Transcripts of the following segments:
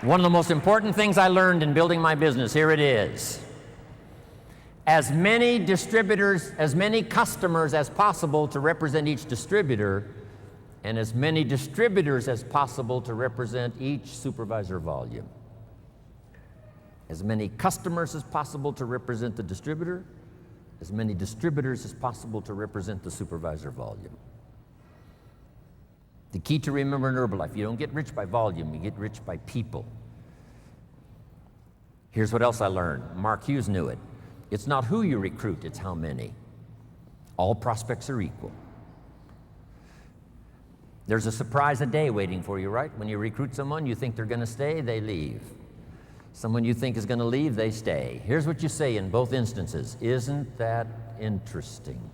One of the most important things I learned in building my business, here it is. As many distributors, as many customers as possible to represent each distributor, and as many distributors as possible to represent each supervisor volume. As many customers as possible to represent the distributor, as many distributors as possible to represent the supervisor volume. The key to remember in Herbalife, you don't get rich by volume, you get rich by people. Here's what else I learned. Mark Hughes knew it. It's not who you recruit, it's how many. All prospects are equal. There's a surprise a day waiting for you, right? When you recruit someone, you think they're going to stay, they leave. Someone you think is going to leave, they stay. Here's what you say in both instances. Isn't that interesting?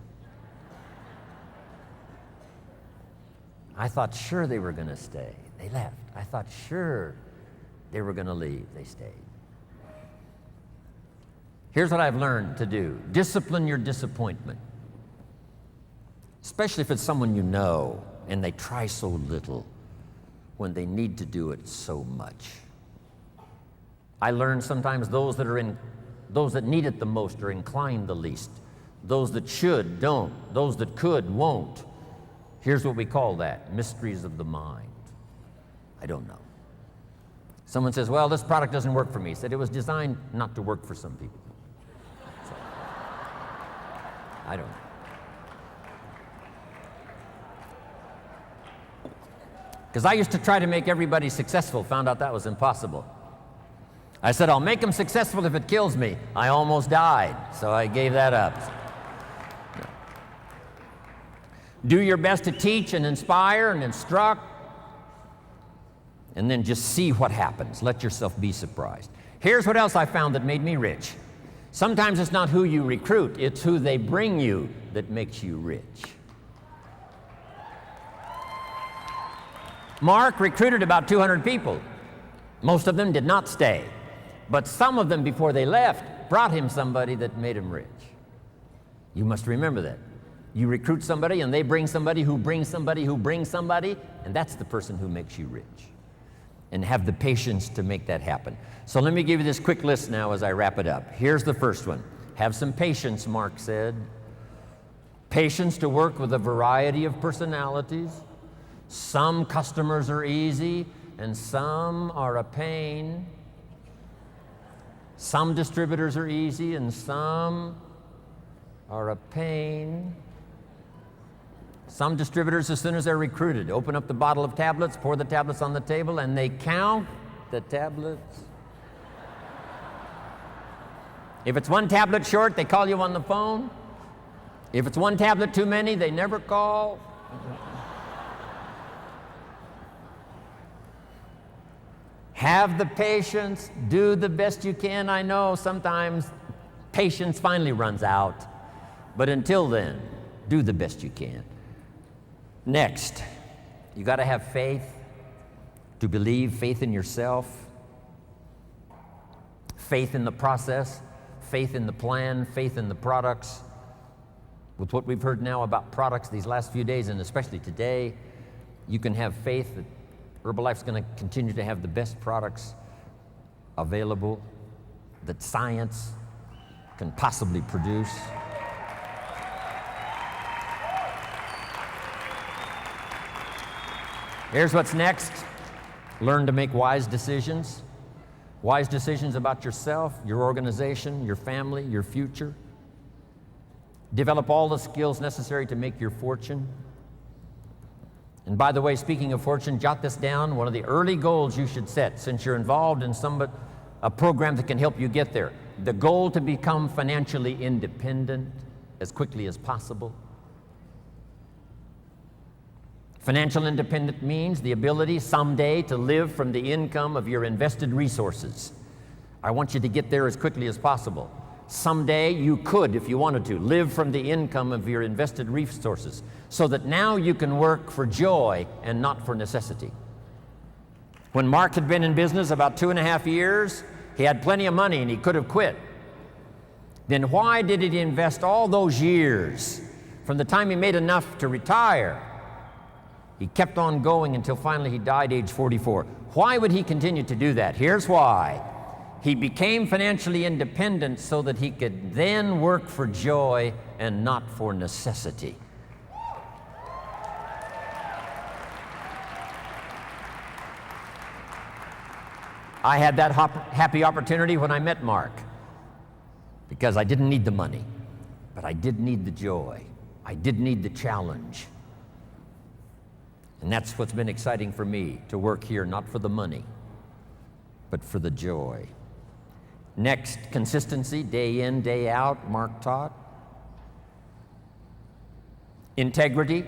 I thought sure they were going to stay. They left. I thought sure they were going to leave. They stayed. Here's what I've learned to do. Discipline your disappointment. Especially if it's someone you know and they try so little when they need to do it so much. I learned sometimes those that need it the most are inclined the least. Those that should, don't. Those that could, won't. Here's what we call that, mysteries of the mind. I don't know. Someone says, well, this product doesn't work for me. I said, it was designed not to work for some people. So, I don't know. Because I used to try to make everybody successful, found out that was impossible. I said, I'll make them successful if it kills me. I almost died, so I gave that up. Do your best to teach and inspire and instruct, and then just see what happens. Let yourself be surprised. Here's what else I found that made me rich. Sometimes it's not who you recruit, it's who they bring you that makes you rich. Mark recruited about 200 people. Most of them did not stay, but some of them before they left brought him somebody that made him rich. You must remember that. You recruit somebody and they bring somebody who brings somebody who brings somebody, and that's the person who makes you rich. And have the patience to make that happen. So let me give you this quick list now as I wrap it up. Here's the first one. Have some patience, Mark said. Patience to work with a variety of personalities. Some customers are easy and some are a pain. Some distributors are easy and some are a pain. Some distributors, as soon as they're recruited, open up the bottle of tablets, pour the tablets on the table, and they count the tablets. If it's one tablet short, they call you on the phone. If it's one tablet too many, they never call. Have the patience, do the best you can. I know sometimes patience finally runs out, but until then, do the best you can. Next, you got to have faith to believe, faith in yourself, faith in the process, faith in the plan, faith in the products. With what we've heard now about products these last few days, and especially today, you can have faith that Herbalife's going to continue to have the best products available that science can possibly produce. Here's what's next. Learn to make wise decisions. Wise decisions about yourself, your organization, your family, your future. Develop all the skills necessary to make your fortune. And by the way, speaking of fortune, jot this down. One of the early goals you should set, since you're involved in a program that can help you get there. The goal to become financially independent as quickly as possible. Financial independence means the ability someday to live from the income of your invested resources. I want you to get there as quickly as possible. Someday you could, if you wanted to, live from the income of your invested resources so that now you can work for joy and not for necessity. When Mark had been in business about 2.5 years, he had plenty of money and he could have quit. Then why did he invest all those years from the time he made enough to retire He kept on going until finally he died age 44. Why would he continue to do that? Here's why. He became financially independent so that he could then work for joy and not for necessity. I had that happy opportunity when I met Mark, because I didn't need the money, but I did need the joy. I did need the challenge. And that's what's been exciting for me, to work here, not for the money, but for the joy. Next, consistency, day in, day out, Mark taught. Integrity,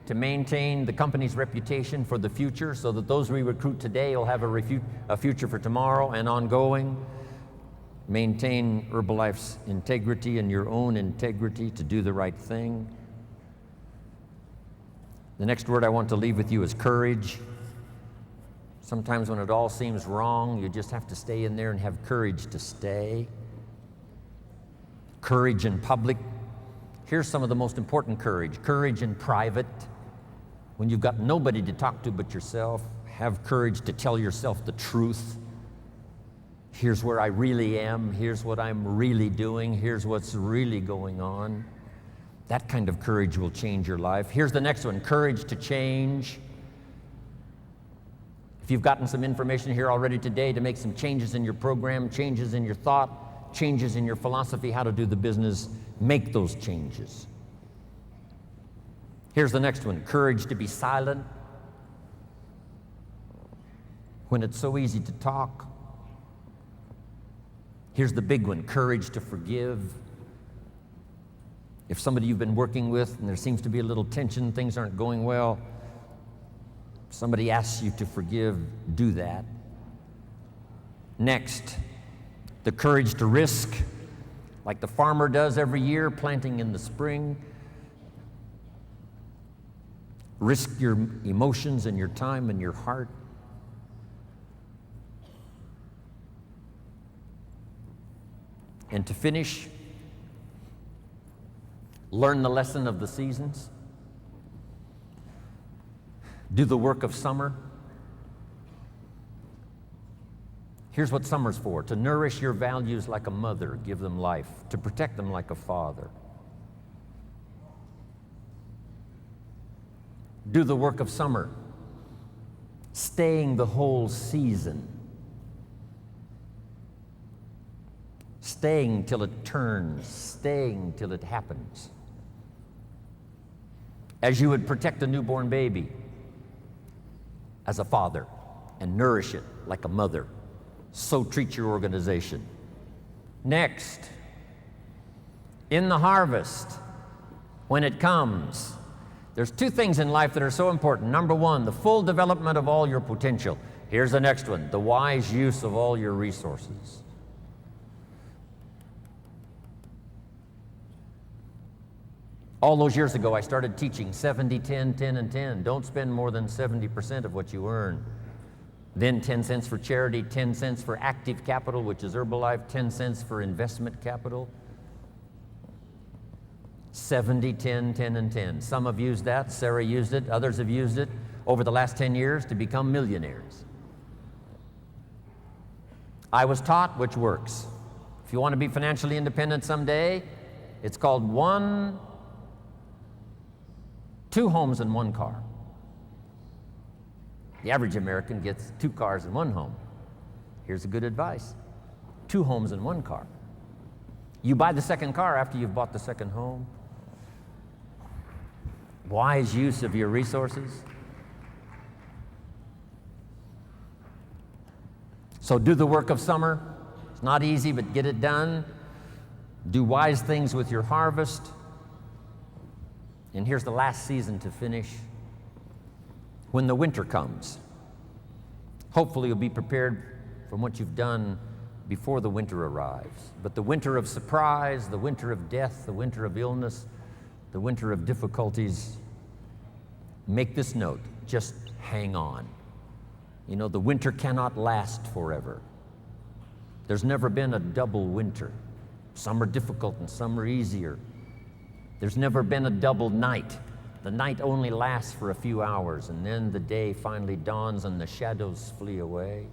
to maintain the company's reputation for the future so that those we recruit today will have a future for tomorrow and ongoing. Maintain Herbalife's integrity and your own integrity to do the right thing. The next word I want to leave with you is courage. Sometimes when it all seems wrong, you just have to stay in there and have courage to stay. Courage in public. Here's some of the most important courage. Courage in private. When you've got nobody to talk to but yourself, have courage to tell yourself the truth. Here's where I really am. Here's what I'm really doing. Here's what's really going on. That kind of courage will change your life. Here's the next one, courage to change. If you've gotten some information here already today to make some changes in your program, changes in your thought, changes in your philosophy, how to do the business, make those changes. Here's the next one, courage to be silent when it's so easy to talk. Here's the big one, courage to forgive. If somebody you've been working with and there seems to be a little tension, things aren't going well, somebody asks you to forgive, do that. Next, the courage to risk, like the farmer does every year, planting in the spring. Risk your emotions and your time and your heart. And to finish, learn the lesson of the seasons. Do the work of summer. Here's what summer's for: to nourish your values like a mother, give them life, to protect them like a father. Do the work of summer, staying the whole season, staying till it turns, staying till it happens. As you would protect a newborn baby as a father and nourish it like a mother, so treat your organization. Next, in the harvest, when it comes, there's two things in life that are so important. Number one, the full development of all your potential. Here's the next one, the wise use of all your resources. All those years ago, I started teaching 70, 10, 10, and 10. Don't spend more than 70% of what you earn. Then 10 cents for charity, 10 cents for active capital, which is Herbalife, 10 cents for investment capital. 70, 10, 10, and 10. Some have used that. Sarah used it. Others have used it over the last 10 years to become millionaires. I was taught which works. If you want to be financially independent someday, it's called 2 homes and 1 car. The average American gets 2 cars and 1 home. Here's a good advice: 2 homes and 1 car. You buy the second car after you've bought the second home. Wise use of your resources. So do the work of summer. It's not easy, but get it done. Do wise things with your harvest. And here's the last season to finish. When the winter comes, hopefully you'll be prepared from what you've done before the winter arrives. But the winter of surprise, the winter of death, the winter of illness, the winter of difficulties, make this note: just hang on. You know, the winter cannot last forever. There's never been a double winter. Some are difficult and some are easier. There's never been a double night. The night only lasts for a few hours, and then the day finally dawns and the shadows flee away.